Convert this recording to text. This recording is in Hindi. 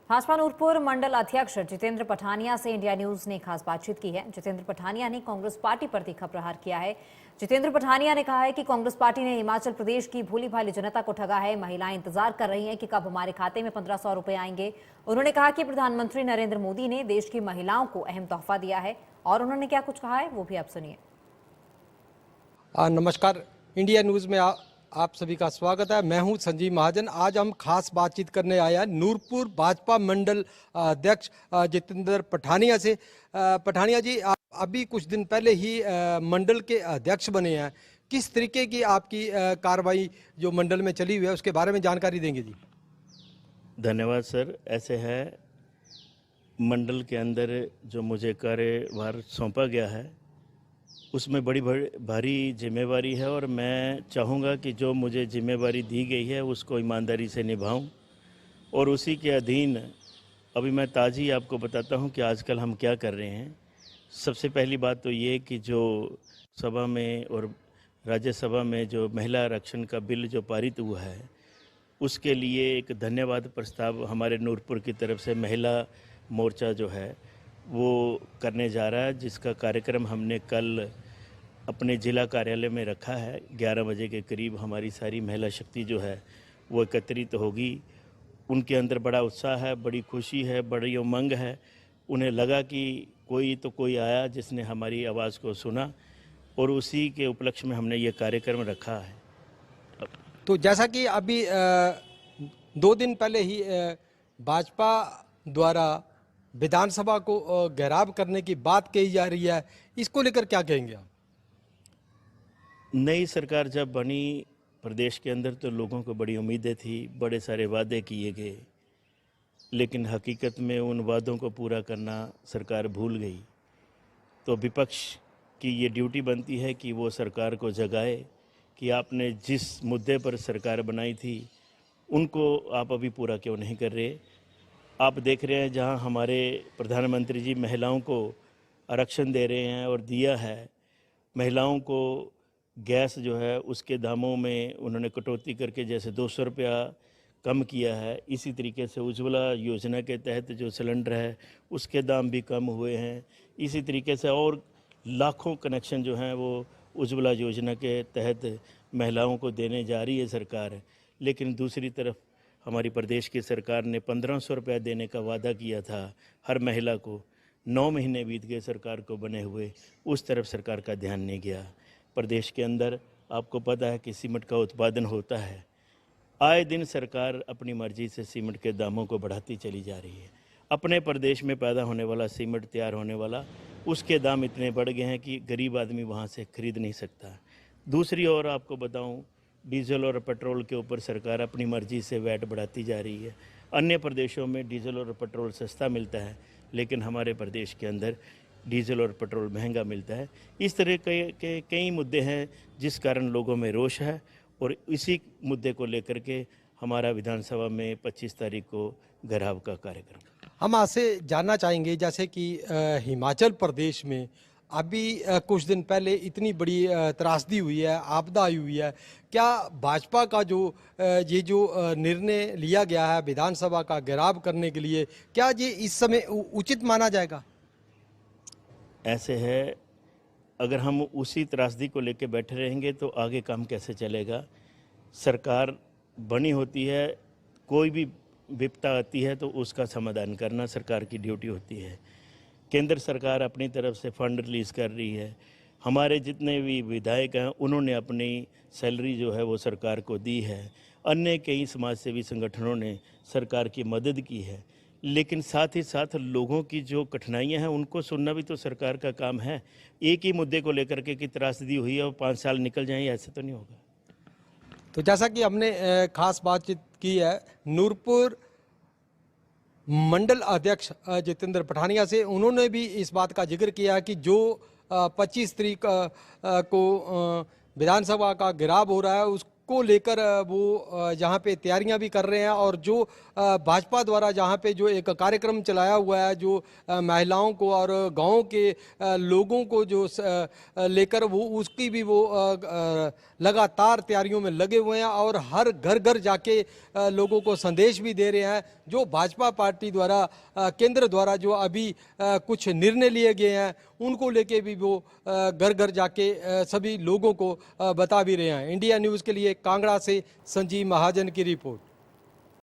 भाजपा नूरपुर मंडल अध्यक्ष जितेंद्र पठानिया से इंडिया न्यूज ने खास बातचीत की है। जितेंद्र पठानिया ने कांग्रेस पार्टी पर तीखा प्रहार किया है। जितेंद्र पठानिया ने कहा है कि कांग्रेस पार्टी ने हिमाचल प्रदेश की भोली भाली जनता को ठगा है। महिलाएं इंतजार कर रही हैं कि कब हमारे खाते में 1500 रुपए आएंगे। उन्होंने कहा कि प्रधानमंत्री नरेंद्र मोदी ने देश की महिलाओं को अहम तोहफा दिया है और उन्होंने क्या कुछ कहा है वो भी आप सुनिए। नमस्कार, इंडिया न्यूज़ में आप सभी का स्वागत है। मैं हूं संजीव महाजन। आज हम खास बातचीत करने आए हैं नूरपुर भाजपा मंडल अध्यक्ष जितेंद्र पठानिया से। पठानिया जी, आप अभी कुछ दिन पहले ही मंडल के अध्यक्ष बने हैं। किस तरीके की आपकी कार्रवाई जो मंडल में चली हुई है उसके बारे में जानकारी देंगे जी। धन्यवाद सर। ऐसे है, मंडल के अंदर जो मुझे कार्यभार सौंपा गया है उसमें बड़ी भारी जिम्मेवारी है और मैं चाहूँगा कि जो मुझे जिम्मेवारी दी गई है उसको ईमानदारी से निभाऊं और उसी के अधीन अभी मैं ताज़ी आपको बताता हूं कि आजकल हम क्या कर रहे हैं। सबसे पहली बात तो ये कि जो सभा में और राज्यसभा में जो महिला आरक्षण का बिल जो पारित हुआ है उसके लिए एक धन्यवाद प्रस्ताव हमारे नूरपुर की तरफ से महिला मोर्चा जो है वो करने जा रहा है, जिसका कार्यक्रम हमने कल अपने ज़िला कार्यालय में रखा है। 11 बजे के करीब हमारी सारी महिला शक्ति जो है वो एकत्रित होगी। उनके अंदर बड़ा उत्साह है, बड़ी खुशी है, बड़ी उमंग है। उन्हें लगा कि कोई तो कोई आया जिसने हमारी आवाज़ को सुना और उसी के उपलक्ष्य में हमने ये कार्यक्रम रखा है। तो जैसा कि अभी 2 दिन पहले ही भाजपा द्वारा विधानसभा को घेराव करने की बात कही जा रही है, इसको लेकर क्या कहेंगे आप? नई सरकार जब बनी प्रदेश के अंदर तो लोगों को बड़ी उम्मीदें थी, बड़े सारे वादे किए गए, लेकिन हकीकत में उन वादों को पूरा करना सरकार भूल गई। तो विपक्ष की ये ड्यूटी बनती है कि वो सरकार को जगाए कि आपने जिस मुद्दे पर सरकार बनाई थी उनको आप अभी पूरा क्यों नहीं कर रहे। आप देख रहे हैं जहां हमारे प्रधानमंत्री जी महिलाओं को आरक्षण दे रहे हैं और दिया है, महिलाओं को गैस जो है उसके दामों में उन्होंने कटौती करके जैसे 200 रुपया कम किया है, इसी तरीके से उज्ज्वला योजना के तहत जो सिलेंडर है उसके दाम भी कम हुए हैं। इसी तरीके से और लाखों कनेक्शन जो हैं वो उज्ज्वला योजना के तहत महिलाओं को देने जा रही है सरकार। लेकिन दूसरी तरफ हमारी प्रदेश की सरकार ने 1500 रुपया देने का वादा किया था हर महिला को। 9 महीने बीत गए सरकार को बने हुए, उस तरफ सरकार का ध्यान नहीं गया। प्रदेश के अंदर आपको पता है कि सीमेंट का उत्पादन होता है। आए दिन सरकार अपनी मर्जी से सीमेंट के दामों को बढ़ाती चली जा रही है। अपने प्रदेश में पैदा होने वाला सीमेंट तैयार होने वाला उसके दाम इतने बढ़ गए हैं कि गरीब आदमी वहाँ से खरीद नहीं सकता। दूसरी ओर आपको बताऊं, डीजल और पेट्रोल के ऊपर सरकार अपनी मर्जी से वैट बढ़ाती जा रही है। अन्य प्रदेशों में डीजल और पेट्रोल सस्ता मिलता है, लेकिन हमारे प्रदेश के अंदर डीजल और पेट्रोल महंगा मिलता है। इस तरह के कई मुद्दे हैं जिस कारण लोगों में रोष है और इसी मुद्दे को लेकर के हमारा विधानसभा में 25 तारीख को घेराव का कार्यक्रम। हम आपसे जानना चाहेंगे, जैसे कि हिमाचल प्रदेश में अभी कुछ दिन पहले इतनी बड़ी त्रासदी हुई है, आपदा आई हुई है, क्या भाजपा का जो ये जो निर्णय लिया गया है विधानसभा का घेराव करने के लिए, क्या ये इस समय उचित माना जाएगा? ऐसे है, अगर हम उसी त्रासदी को लेकर बैठे रहेंगे तो आगे काम कैसे चलेगा। सरकार बनी होती है, कोई भी विपदा आती है तो उसका समाधान करना सरकार की ड्यूटी होती है। केंद्र सरकार अपनी तरफ से फंड रिलीज़ कर रही है। हमारे जितने भी विधायक हैं उन्होंने अपनी सैलरी जो है वो सरकार को दी है। अन्य कई समाज सेवी संगठनों ने सरकार की मदद की है, लेकिन साथ ही साथ लोगों की जो कठिनाइयां हैं उनको सुनना भी तो सरकार का काम है। एक ही मुद्दे को लेकर के कि त्रासदी हुई है और 5 साल निकल जाएं, ऐसे तो नहीं होगा। तो जैसा कि हमने खास बातचीत की है नूरपुर मंडल अध्यक्ष जितेंद्र पठानिया से, उन्होंने भी इस बात का जिक्र किया कि जो 25 तारीख को विधानसभा का घेराव हो रहा है को लेकर वो यहाँ पे तैयारियां भी कर रहे हैं। और जो भाजपा द्वारा जहाँ पे जो एक कार्यक्रम चलाया हुआ है, जो महिलाओं को और गाँव के लोगों को जो लेकर वो उसकी भी वो लगातार तैयारियों में लगे हुए हैं और हर घर घर जाके लोगों को संदेश भी दे रहे हैं। जो भाजपा पार्टी द्वारा केंद्र द्वारा जो अभी कुछ निर्णय लिए गए हैं उनको लेके भी वो घर घर जाके सभी लोगों को बता भी रहे हैं। इंडिया न्यूज़ के लिए कांगड़ा से संजीव महाजन की रिपोर्ट।